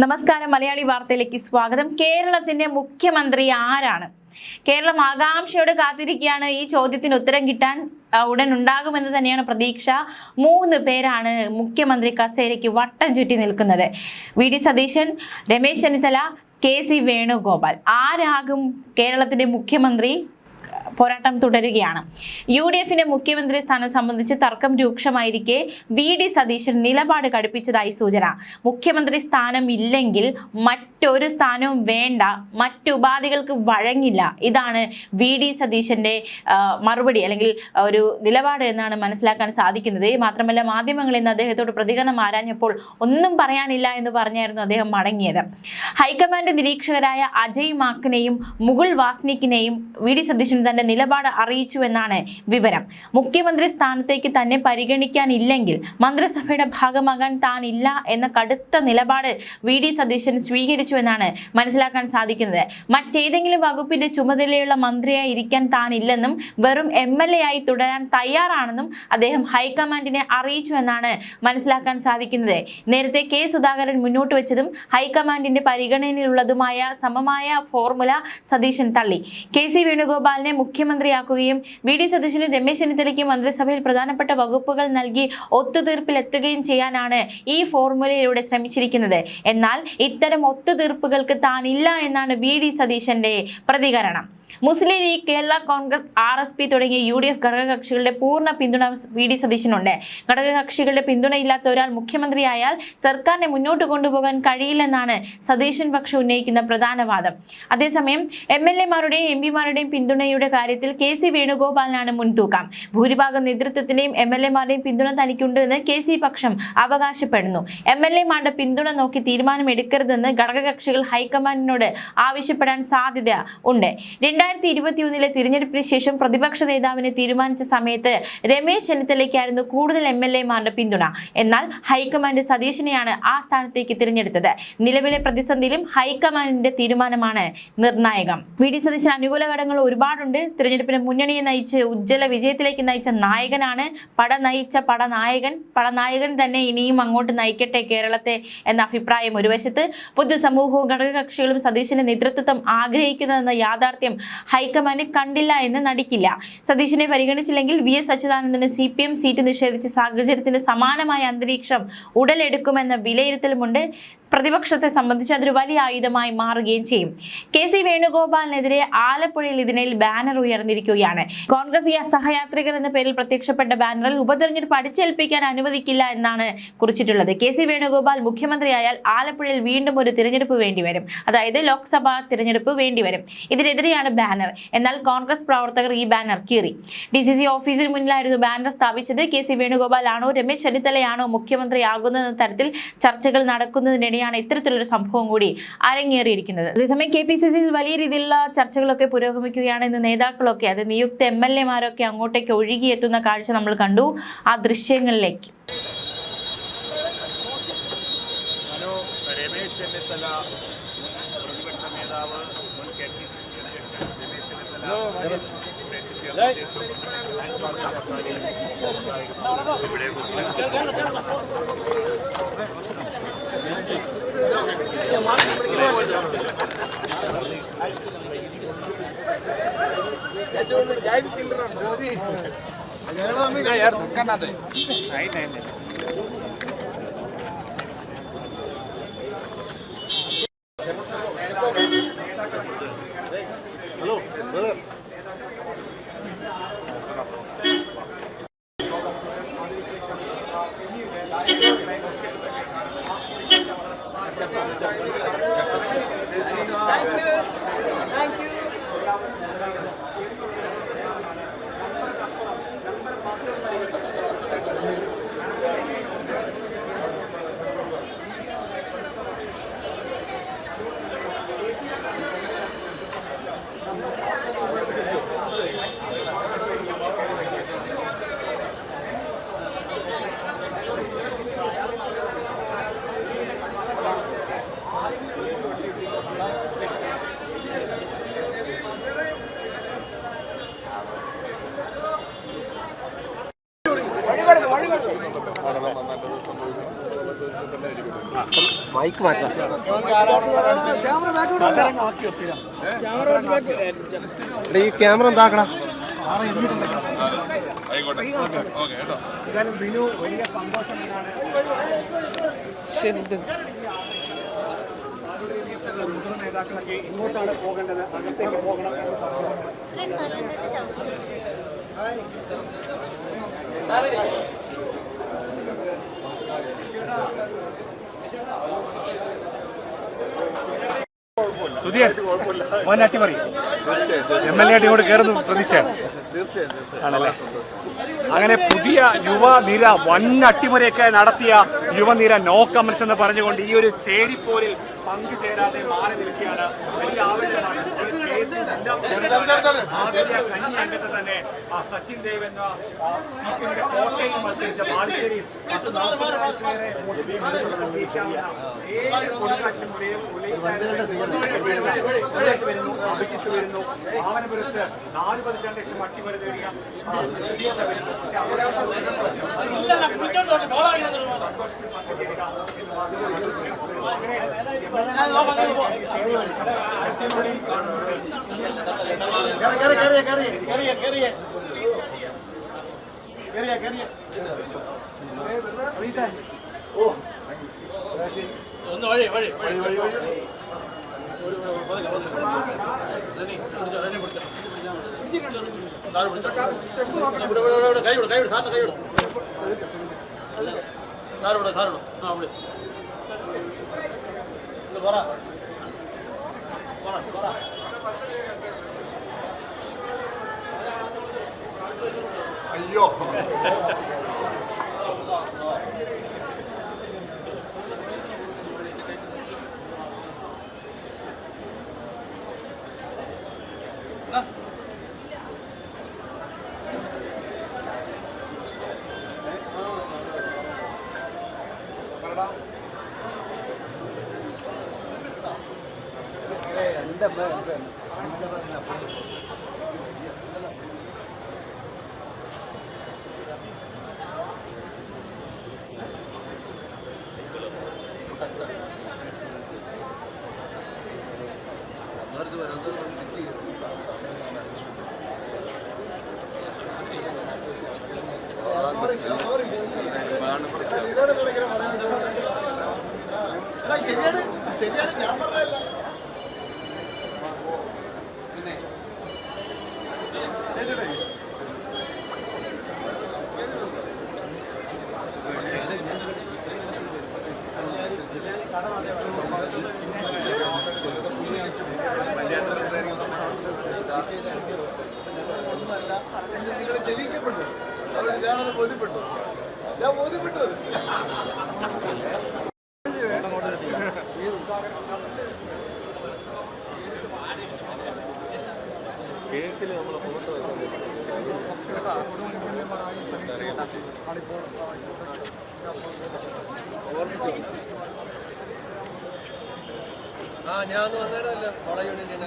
നമസ്കാരം. മലയാളി വാർത്തയിലേക്ക് സ്വാഗതം. കേരളത്തിന്റെ മുഖ്യമന്ത്രി ആരാണ്? കേരളം ആകാംക്ഷയോടെ കാത്തിരിക്കുകയാണ്. ഈ ചോദ്യത്തിന് ഉത്തരം കിട്ടാൻ ഉടൻ ഉണ്ടാകുമെന്ന് തന്നെയാണ് പ്രതീക്ഷ. 3 പേരാണ് മുഖ്യമന്ത്രി കസേരയ്ക്ക് വട്ടം ചുറ്റി നിൽക്കുന്നത്. വി.ഡി. സതീശൻ, രമേശ് ചെന്നിത്തല, കെ.സി. വേണുഗോപാൽ. ആരാകും കേരളത്തിന്റെ മുഖ്യമന്ത്രി? പോരാട്ടം തുടരുകയാണ്. യു.ഡി.എഫിന്റെ മുഖ്യമന്ത്രി സ്ഥാനം സംബന്ധിച്ച് തർക്കം രൂക്ഷമായിരിക്കെ വി.ഡി. സതീശൻ നിലപാട് കടുപ്പിച്ചതായി സൂചന. മുഖ്യമന്ത്രി സ്ഥാനം ഇല്ലെങ്കിൽ മറ്റൊരു സ്ഥാനവും വേണ്ട, മറ്റു ഉപാധികൾക്ക് വഴങ്ങില്ല. ഇതാണ് വി.ഡി. സതീശന്റെ മറുപടി അല്ലെങ്കിൽ ഒരു നിലപാട് എന്നാണ് മനസ്സിലാക്കാൻ സാധിക്കുന്നത്. മാത്രമല്ല, മാധ്യമങ്ങളിൽ നിന്ന് അദ്ദേഹത്തോട് പ്രതികരണം ആരാഞ്ഞപ്പോൾ ഒന്നും പറയാനില്ല എന്ന് പറഞ്ഞായിരുന്നു അദ്ദേഹം മടങ്ങിയത്. ഹൈക്കമാൻഡ് നിരീക്ഷകരായ അജയ് മാക്കിനെയും മുകുൾ വാസ്നിക്കിനെയും വി.ഡി. സതീശൻ തന്റെ നിലപാട് അറിയിച്ചുവെന്നാണ് വിവരം. മുഖ്യമന്ത്രി സ്ഥാനത്തേക്ക് തന്നെ പരിഗണിക്കാനില്ലെങ്കിൽ മന്ത്രിസഭയുടെ ഭാഗമാകാൻ താനില്ല എന്ന കടുത്ത നിലപാട് വി.ഡി. സതീശൻ സ്വീകരിച്ചുവെന്നാണ് മനസ്സിലാക്കാൻ സാധിക്കുന്നത്. മറ്റേതെങ്കിലും വകുപ്പിന്റെ ചുമതലയുള്ള മന്ത്രിയായി ഇരിക്കാൻ താനില്ലെന്നും വെറും എം.എൽ.എ. ആയി തുടരാൻ തയ്യാറാണെന്നും അദ്ദേഹം ഹൈക്കമാൻഡിനെ അറിയിച്ചുവെന്നാണ് മനസ്സിലാക്കാൻ സാധിക്കുന്നത്. നേരത്തെ കെ. സുധാകരൻ മുന്നോട്ട് വെച്ചതും ഹൈക്കമാൻഡിന്റെ പരിഗണനയിലുള്ളതുമായ സമമായ ഫോർമുല സതീശൻ തള്ളി. കെ.സി. വേണുഗോപാലിനെ മുഖ്യമന്ത്രിയാക്കുകയും വി.ഡി. സതീശനും രമേശ് ചെന്നിത്തലയ്ക്ക് മന്ത്രിസഭയിൽ പ്രധാനപ്പെട്ട വകുപ്പുകൾ നൽകി ഒത്തുതീർപ്പിലെത്തുകയും ചെയ്യാനാണ് ഈ ഫോർമുലയിലൂടെ ശ്രമിച്ചിരിക്കുന്നത്. എന്നാൽ ഇത്തരം ഒത്തുതീർപ്പുകൾക്ക് താനില്ല എന്നാണ് വി.ഡി. സതീശന്റെ പ്രതികരണം. മുസ്ലിം ലീഗ്, കേരള കോൺഗ്രസ്, ആർ.എസ്.പി. തുടങ്ങിയ യു.ഡി.എഫ് ഘടകകക്ഷികളുടെ പൂർണ്ണ പിന്തുണ വി.ഡി. സതീശനുണ്ട്. ഘടകകക്ഷികളുടെ പിന്തുണയില്ലാത്ത ഒരാൾ മുഖ്യമന്ത്രിയായാൽ സർക്കാരിനെ മുന്നോട്ട് കൊണ്ടുപോകാൻ കഴിയില്ലെന്നാണ് സതീശൻ പക്ഷം ഉന്നയിക്കുന്ന പ്രധാന വാദം. അതേസമയം എം.എൽ.എമാരുടെയും എം.പിമാരുടെയും പിന്തുണയുടെ കാര്യത്തിൽ കെ.സി. വേണുഗോപാലിനാണ് മുൻതൂക്കം. ഭൂരിഭാഗം നേതൃത്വത്തിന്റെയും എം.എൽ.എമാരുടെയും പിന്തുണ തനിക്കുണ്ടെന്ന് കെ.സി. പക്ഷം അവകാശപ്പെടുന്നു. എം.എൽ.എമാരുടെ പിന്തുണ നോക്കി തീരുമാനമെടുക്കരുതെന്ന് ഘടകകക്ഷികൾ ഹൈക്കമാൻഡിനോട് ആവശ്യപ്പെടാൻ സാധ്യത ഉണ്ട്. 2021 തിരഞ്ഞെടുപ്പിന് ശേഷം പ്രതിപക്ഷ നേതാവിനെ തീരുമാനിച്ച സമയത്ത് രമേശ് ചെന്നിത്തലയ്ക്കായിരുന്നു കൂടുതൽ എം.എൽ.എമാരുടെ പിന്തുണ. എന്നാൽ ഹൈക്കമാൻഡ് സതീശനെയാണ് ആ സ്ഥാനത്തേക്ക് തിരഞ്ഞെടുത്തത്. നിലവിലെ പ്രതിസന്ധിയിലും ഹൈക്കമാൻഡിന്റെ തീരുമാനമാണ് നിർണായകം. വി.ഡി. സതീശൻ അനുകൂല ഘടകങ്ങൾ ഒരുപാടുണ്ട്. തിരഞ്ഞെടുപ്പിന് മുന്നണിയെ നയിച്ച് ഉജ്ജ്വല വിജയത്തിലേക്ക് നയിച്ച നായകനാണ്. പടനായകൻ തന്നെ ഇനിയും അങ്ങോട്ട് നയിക്കട്ടെ കേരളത്തെ എന്ന അഭിപ്രായം ഒരു വശത്ത്. പൊതുസമൂഹവും ഘടകകക്ഷികളും സതീശന്റെ നേതൃത്വം ആഗ്രഹിക്കുന്നതെന്ന യാഥാർത്ഥ്യം ഹൈക്കമാൻഡ് കണ്ടില്ല എന്ന് നടിക്കില്ല. സതീശനെ പരിഗണിച്ചില്ലെങ്കിൽ വി.എസ്. അച്യുതാനന്ദന് CPM സീറ്റ് നിഷേധിച്ച സാഹചര്യത്തിന് സമാനമായ അന്തരീക്ഷം ഉടലെടുക്കുമെന്ന വിലയിരുത്തലുമുണ്ട്. പ്രതിപക്ഷത്തെ സംബന്ധിച്ച് അതൊരു വലിയ ആയുധമായി മാറുകയും ചെയ്യും. കെ.സി. വേണുഗോപാലിനെതിരെ ആലപ്പുഴയിൽ ഇതിനിൽ ബാനർ ഉയർന്നിരിക്കുകയാണ്. കോൺഗ്രസ് സഹയാത്രികർ എന്ന പേരിൽ പ്രത്യക്ഷപ്പെട്ട ബാനറിൽ ഉപതെരഞ്ഞെടുപ്പ് അടിച്ചേൽപ്പിക്കാൻ അനുവദിക്കില്ല എന്നാണ് കുറിച്ചിട്ടുള്ളത്. കെ.സി. വേണുഗോപാൽ മുഖ്യമന്ത്രിയായാൽ ആലപ്പുഴയിൽ വീണ്ടും ഒരു തിരഞ്ഞെടുപ്പ് വേണ്ടിവരും. അതായത് ലോക്സഭാ തിരഞ്ഞെടുപ്പ് വേണ്ടിവരും. ഇതിനെതിരെയാണ് ബാനർ. എന്നാൽ കോൺഗ്രസ് പ്രവർത്തകർ ഈ ബാനർ കീറി. DCC ഓഫീസിന് മുന്നിലായിരുന്നു ബാനർ സ്ഥാപിച്ചത്. കെ.സി. വേണുഗോപാൽ ആണോ രമേശ് ചെന്നിത്തലയാണോ മുഖ്യമന്ത്രിയാകുന്നതെന്ന തരത്തിൽ ചർച്ചകൾ നടക്കുന്നതിനിടെ ഇത്തരത്തിലൊരു സംഭവം കൂടി അരങ്ങേറിയിരിക്കുന്നത്. അതേസമയം KPCCയിൽ വലിയ രീതിയിലുള്ള ചർച്ചകളൊക്കെ പുരോഗമിക്കുകയാണ്. ഇന്ന് നേതാക്കളൊക്കെ, അത് നിയുക്ത MLA-മാരൊക്കെ അങ്ങോട്ടേക്ക് ഒഴുകിയെത്തുന്ന കാഴ്ച നമ്മൾ കണ്ടു. ആ ദൃശ്യങ്ങളിലേക്ക് यार धक्का ना दे। हेलो ब्रदर, മൈക്ക് മാറ്റാം. ഈ ക്യാമറ എന്താക്കടാ? ബിനു വലിയ സന്തോഷം മുതിർന്ന നേതാക്കളൊക്കെ ഇങ്ങോട്ടാണ് പോകേണ്ടത്, അകത്തേക്ക് പോകണം എന്ന് പറഞ്ഞു. സുധീർ മോൻ അട്ടിമറി MLA ആയിട്ട് ഇങ്ങോട്ട് കയറുന്നു പ്രതീക്ഷ ആണല്ലേ. അങ്ങനെ പുതിയ യുവനിര വൻ അട്ടിമറിയൊക്കെ നടത്തിയ യുവനിര നോ കമന്റ്സ് എന്ന് പറഞ്ഞുകൊണ്ട് ഈ ഒരു ചേരിപ്പോരിൽ പങ്കുചേരാതെ മാറി നിൽക്കുകയാണ്. വലിയ ആവശ്യമാണ്. കന്നി അംഗത്തെ തന്നെ സച്ചിൻ ദേവ് എന്ന CPM കോട്ടയിൽ മത്സരിച്ച ബാലുശ്ശേരി അഭിജിത്ത് വരുന്നു. വാമനപുരത്ത് 4 പതിറ്റാണ്ട് ശേഷം അട്ടിമറി നേടിയ അയ്യോ ശരിയാണ് ശരിയാണ് ഞാൻ പറഞ്ഞല്ല. തെളിയിക്കപ്പെട്ടു. ഞാനത് ബോധ്യപ്പെട്ടു. ഞാൻ ബോധ്യപ്പെട്ടു. കേക്കിൽ നമ്മൾ ഫോട്ടോ ഞാൻ വന്നേരമല്ല കോളേജ് യൂണിയൻ